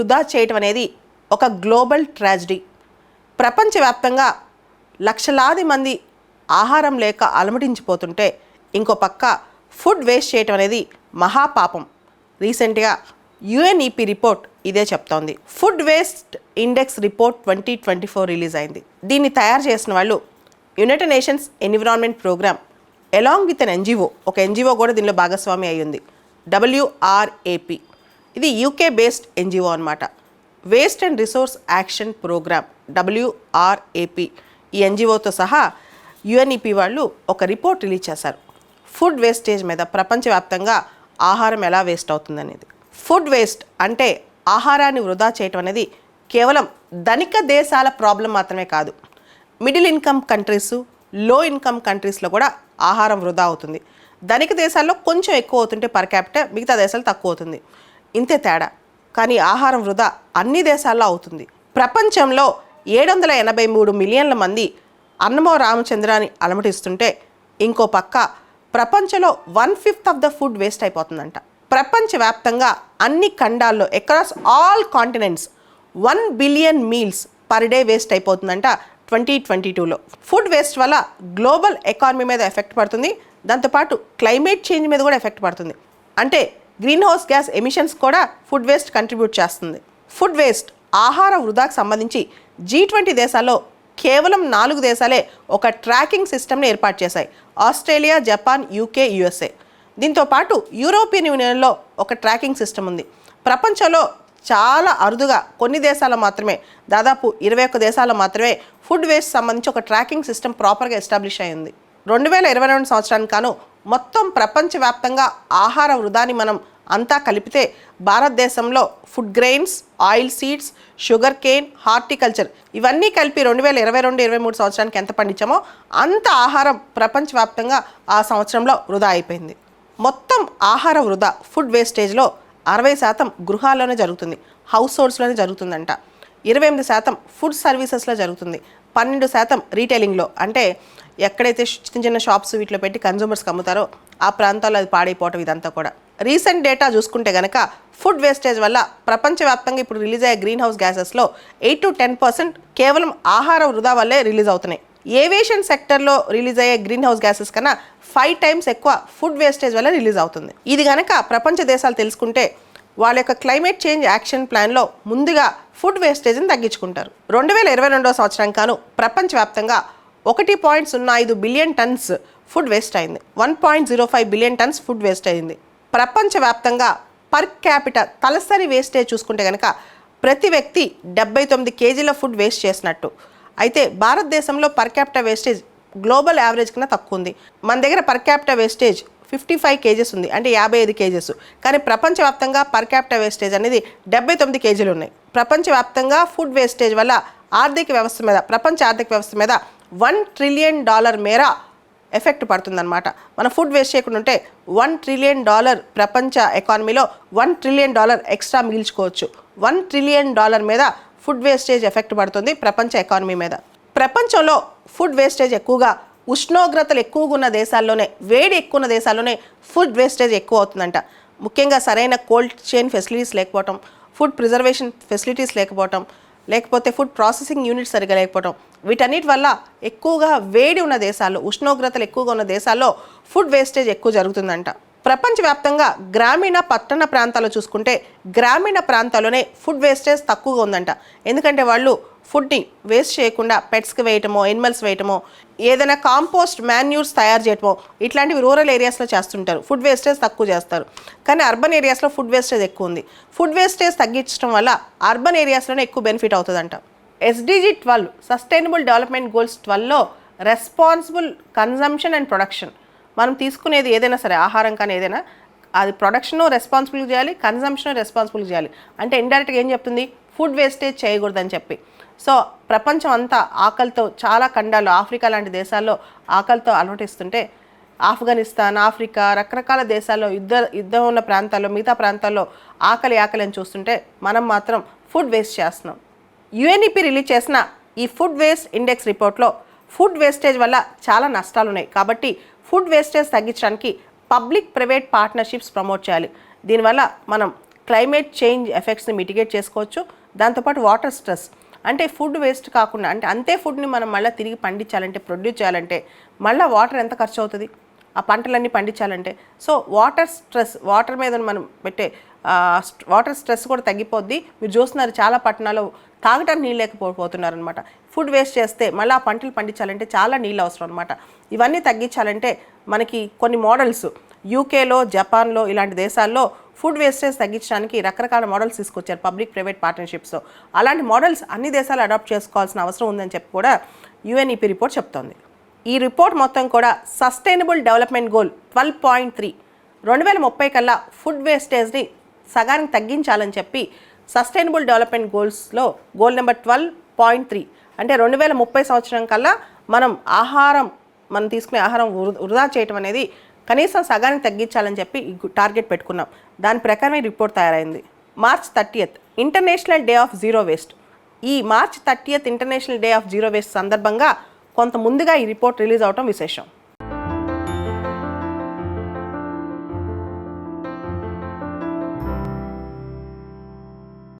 వృధా చేయటం అనేది ఒక గ్లోబల్ ట్రాజడీ. ప్రపంచవ్యాప్తంగా లక్షలాది మంది ఆహారం లేక అలమటించిపోతుంటే ఇంకో పక్క ఫుడ్ వేస్ట్ చేయటం అనేది మహాపాపం. రీసెంట్గా యుఎన్ఈపి రిపోర్ట్ ఇదే చెప్తోంది. Food waste index report 2024 release అయింది. దీన్ని తయారు చేసిన వాళ్ళు United Nations Environment Programme along with an NGO, ఒక ఎన్జిఓ కూడా దీనిలో భాగస్వామి అయ్యింది, WRAP. ఇది యూకే బేస్డ్ ఎన్జిఓ అనమాట. Waste and resource action programme WRAP ఈ ఎన్జిఓతో సహా యుఎన్ఈపి వాళ్ళు ఒక రిపోర్ట్ రిలీజ్ చేశారు ఫుడ్ వేస్టేజ్ మీద, ప్రపంచవ్యాప్తంగా ఆహారం ఎలా వేస్ట్ అవుతుందనేది. ఫుడ్ వేస్ట్ అంటే ఆహారాన్ని వృధా చేయటం అనేది కేవలం ధనిక దేశాల ప్రాబ్లం మాత్రమే కాదు. మిడిల్ ఇన్కమ్ కంట్రీస్, లో ఇన్కమ్ కంట్రీస్లో కూడా ఆహారం వృధా అవుతుంది. ధనిక దేశాల్లో కొంచెం ఎక్కువ అవుతుంటే పర్ క్యాపిటల్, మిగతా దేశాలు తక్కువ అవుతుంది. ఇంతే తేడా. కానీ ఆహారం వృధా అన్ని దేశాల్లో అవుతుంది. ప్రపంచంలో 783 మిలియన్ల మంది అన్నమో రామచంద్రాన్ని అలమటిస్తుంటే ఇంకో పక్క ప్రపంచంలో 1/5 ఆఫ్ ద ఫుడ్ వేస్ట్ అయిపోతుందంట. ప్రపంచవ్యాప్తంగా అన్ని ఖండాల్లో across all continents 1 billion meals per day waste అయిపోతుందంట 2022లో. ఫుడ్ వేస్ట్ వల్ల గ్లోబల్ ఎకానమీ మీద ఎఫెక్ట్ పడుతుంది, దాంతోపాటు క్లైమేట్ చేంజ్ మీద కూడా ఎఫెక్ట్ పడుతుంది. అంటే గ్రీన్ హౌస్ గ్యాస్ ఎమిషన్స్ కూడా ఫుడ్ వేస్ట్ కంట్రిబ్యూట్ చేస్తుంది. ఫుడ్ వేస్ట్ ఆహార వృధాకు సంబంధించి G20 దేశాల్లో కేవలం 4 దేశాలే ఒక ట్రాకింగ్ సిస్టమ్ని ఏర్పాటు చేశాయి. Australia, Japan, UK, USA. దీంతోపాటు యూరోపియన్ యూనియన్లో ఒక ట్రాకింగ్ సిస్టమ్ ఉంది. ప్రపంచంలో చాలా అరుదుగా కొన్ని దేశాలు మాత్రమే, దాదాపు 21 దేశాలు మాత్రమే ఫుడ్ వేస్ట్ సంబంధించి ఒక ట్రాకింగ్ సిస్టమ్ ప్రాపర్గా ఎస్టాబ్లిష్ అయింది. 2022 సంవత్సరానికి కాను మొత్తం ప్రపంచవ్యాప్తంగా ఆహార వృధాని మనం అంతా కలిపితే భారతదేశంలో food grains, oil seeds, sugar cane, horticulture ఇవన్నీ కలిపి 2022-23 సంవత్సరానికి ఎంత పండించామో అంత ఆహారం ప్రపంచవ్యాప్తంగా ఆ సంవత్సరంలో వృధా అయిపోయింది. మొత్తం ఆహార వృధా ఫుడ్ వేస్టేజ్లో 60% గృహాల్లోనే జరుగుతుంది, హౌస్ హోల్డ్స్లోనే జరుగుతుందంట. 28% ఫుడ్ సర్వీసెస్లో జరుగుతుంది, 12% రీటైలింగ్లో, అంటే ఎక్కడైతే చిన్న చిన్న షాప్స్ వీటిలో పెట్టి కన్జ్యూమర్స్కి అమ్ముతారో ఆ ప్రాంతాల్లో అది పాడైపోవటం ఇదంతా కూడా. రీసెంట్ డేటా చూసుకుంటే కనుక ఫుడ్ వేస్టేజ్ వల్ల ప్రపంచవ్యాప్తంగా ఇప్పుడు రిలీజ్ అయ్యే గ్రీన్ హౌస్ గ్యాసెస్లో 8-10% కేవలం ఆహార వృధా వల్లే రిలీజ్ అవుతున్నాయి. ఏవియేషన్ సెక్టర్లో రిలీజ్ అయ్యే గ్రీన్ హౌస్ గ్యాసెస్ కన్నా 5 times ఎక్కువ ఫుడ్ వేస్టేజ్ వల్ల రిలీజ్ అవుతుంది. ఇది కనుక ప్రపంచ దేశాలు తెలుసుకుంటే వాళ్ళ యొక్క క్లైమేట్ చేంజ్ యాక్షన్ ప్లాన్లో ముందుగా ఫుడ్ వేస్టేజ్ని తగ్గించుకుంటారు. 2022 సంవత్సరం కాను ప్రపంచవ్యాప్తంగా 1.05 బిలియన్ టన్స్ ఫుడ్ వేస్ట్ అయింది. 1.05 బిలియన్ టన్స్ ఫుడ్ వేస్ట్ అయింది. ప్రపంచవ్యాప్తంగా పర్ క్యాపిటల్ తలసరి వేస్టేజ్ చూసుకుంటే కనుక ప్రతి వ్యక్తి 79 కేజీల ఫుడ్ వేస్ట్ చేసినట్టు. అయితే భారతదేశంలో per capital wastage global average కన్నా తక్కువ ఉంది. మన దగ్గర పర్ క్యాపిటల్ వేస్టేజ్ 55 కేజెస్ ఉంది, అంటే 55 కేజెస్. కానీ ప్రపంచవ్యాప్తంగా పర్ క్యాపిటల్ వేస్టేజ్ అనేది 79 కేజీలు ఉన్నాయి. ప్రపంచవ్యాప్తంగా ఫుడ్ వేస్టేజ్ వల్ల ఆర్థిక వ్యవస్థ మీద, ప్రపంచ ఆర్థిక వ్యవస్థ మీద $1 ట్రిలియన్ మేర ఎఫెక్ట్ పడుతుందన్నమాట. మనం ఫుడ్ వేస్ట్ చేయకుండా ఉంటే $1 ట్రిలియన్ ప్రపంచ ఎకానమీలో $1 ట్రిలియన్ ఎక్స్ట్రా మిగిల్చుకోవచ్చు. $1 ట్రిలియన్ మీద ఫుడ్ వేస్టేజ్ ఎఫెక్ట్ పడుతుంది ప్రపంచ ఎకానమీ మీద. ప్రపంచంలో ఫుడ్ వేస్టేజ్ ఎక్కువగా ఉష్ణోగ్రతలు ఎక్కువగా ఉన్న దేశాల్లోనే, వేడి ఎక్కువ ఉన్న దేశాల్లోనే ఫుడ్ వేస్టేజ్ ఎక్కువ అవుతుందంట. ముఖ్యంగా సరైన కోల్డ్ చైన్ ఫెసిలిటీస్ లేకపోవటం, ఫుడ్ ప్రిజర్వేషన్ ఫెసిలిటీస్ లేకపోవటం, లేకపోతే ఫుడ్ ప్రాసెసింగ్ యూనిట్స్ సరిగా లేకపోవడం, వీటన్నిటి వల్ల ఎక్కువగా వేడి ఉన్న దేశాల్లో, ఉష్ణోగ్రతలు ఎక్కువగా ఉన్న దేశాల్లో ఫుడ్ వేస్టేజ్ ఎక్కువ జరుగుతుందంట. ప్రపంచవ్యాప్తంగా గ్రామీణ పట్టణ ప్రాంతాల్లో చూసుకుంటే గ్రామీణ ప్రాంతాల్లోనే ఫుడ్ వేస్టేజ్ తక్కువగా ఉందంట. ఎందుకంటే వాళ్ళు ఫుడ్ని వేస్ట్ చేయకుండా పెట్స్కి వేయటమో, ఎనిమల్స్ వేయటమో, ఏదైనా కాంపోస్ట్ మాన్యూర్స్ తయారు చేయటమో ఇట్లాంటివి రూరల్ ఏరియాస్లో చేస్తుంటారు. ఫుడ్ వేస్టేజ్ తక్కువ చేస్తారు. కానీ అర్బన్ ఏరియాస్లో ఫుడ్ వేస్టేజ్ ఎక్కువ ఉంది. ఫుడ్ వేస్టేజ్ తగ్గించడం వల్ల అర్బన్ ఏరియాస్లోనే ఎక్కువ బెనిఫిట్ అవుతుందంట. SDG 12 సస్టైనబుల్ డెవలప్మెంట్ గోల్స్ 12లో రెస్పాన్సిబుల్ కన్జంప్షన్ అండ్ ప్రొడక్షన్, మనం తీసుకునేది ఏదైనా సరే, ఆహారం కానీ ఏదైనా, అది ప్రొడక్షను రెస్పాన్సిబుల్ చేయాలి, కన్జంప్షన్ రెస్పాన్సిబుల్ చేయాలి. అంటే ఇండైరెక్ట్గా ఏం చెప్తుంది, ఫుడ్ వేస్టేజ్ చేయకూడదని చెప్పి. సో ప్రపంచం అంతా ఆకలితో, చాలా ఖండాల్లో, ఆఫ్రికా లాంటి దేశాల్లో ఆకలితో అలవటిస్తుంటే, ఆఫ్ఘనిస్తాన్, ఆఫ్రికా, రకరకాల దేశాల్లో యుద్ధం ఉన్న ప్రాంతాల్లో, మిగతా ప్రాంతాల్లో ఆకలి అని చూస్తుంటే మనం మాత్రం ఫుడ్ వేస్ట్ చేస్తున్నాం. UNEP రిలీజ్ చేసిన ఈ ఫుడ్ వేస్ట్ ఇండెక్స్ రిపోర్ట్లో ఫుడ్ వేస్టేజ్ వల్ల చాలా నష్టాలు ఉన్నాయి. కాబట్టి ఫుడ్ వేస్టేజ్ తగ్గించడానికి పబ్లిక్ ప్రైవేట్ పార్ట్నర్షిప్స్ ప్రమోట్ చేయాలి. దీనివల్ల మనం క్లైమేట్ చేంజ్ ఎఫెక్ట్స్ని మిటిగేట్ చేసుకోవచ్చు. దాంతోపాటు వాటర్ స్ట్రెస్, అంటే ఫుడ్ వేస్ట్ కాకుండా, అంటే అంతే ఫుడ్ని మనం మళ్ళీ తిరిగి పండించాలంటే, ప్రొడ్యూస్ చేయాలంటే మళ్ళీ వాటర్ ఎంత ఖర్చు అవుతుంది ఆ పంటలన్నీ పండించాలంటే. సో వాటర్ స్ట్రెస్, వాటర్ మీద మనం పెట్టే వాటర్ స్ట్రెస్ కూడా తగ్గిపోద్ది. మీరు చూస్తున్నారు చాలా పట్టణాల్లో తాగటానికి నీళ్ళు లేకపోతున్నారు అనమాట. ఫుడ్ వేస్ట్ చేస్తే మళ్ళీ ఆ పంటలు పండించాలంటే చాలా నీళ్ళు అవసరం అనమాట. ఇవన్నీ తగ్గించాలంటే మనకి కొన్ని మోడల్స్ యూకేలో, జపాన్లో ఇలాంటి దేశాల్లో ఫుడ్ వేస్టేజ్ తగ్గించడానికి రకరకాల మోడల్స్ తీసుకొచ్చారు పబ్లిక్ ప్రైవేట్ పార్ట్నర్షిప్స్తో. అలాంటి మోడల్స్ అన్ని దేశాలు అడాప్ట్ చేసుకోవాల్సిన అవసరం ఉందని చెప్పి కూడా UNEP రిపోర్ట్ చెప్తోంది. ఈ రిపోర్ట్ మొత్తం కూడా సస్టైనబుల్ డెవలప్మెంట్ గోల్ 12.3 2030 కల్లా ఫుడ్ వేస్టేజ్ని సగానికి తగ్గించాలని చెప్పి సస్టైనబుల్ డెవలప్మెంట్ గోల్స్లో గోల్ నెంబర్ 12.3 అంటే 2030 సంవత్సరం కల్లా మనం తీసుకునే ఆహారం వృధా చేయటం అనేది కనీసం సగానికి తగ్గించాలని చెప్పి టార్గెట్ పెట్టుకున్నాం. దాని ప్రకారం ఈ రిపోర్ట్ తయారైంది. March 30th international day of zero waste. ఈ March 30th international day of zero waste సందర్భంగా కొంత ముందుగా ఈ రిపోర్ట్ రిలీజ్ అవటం విశేషం.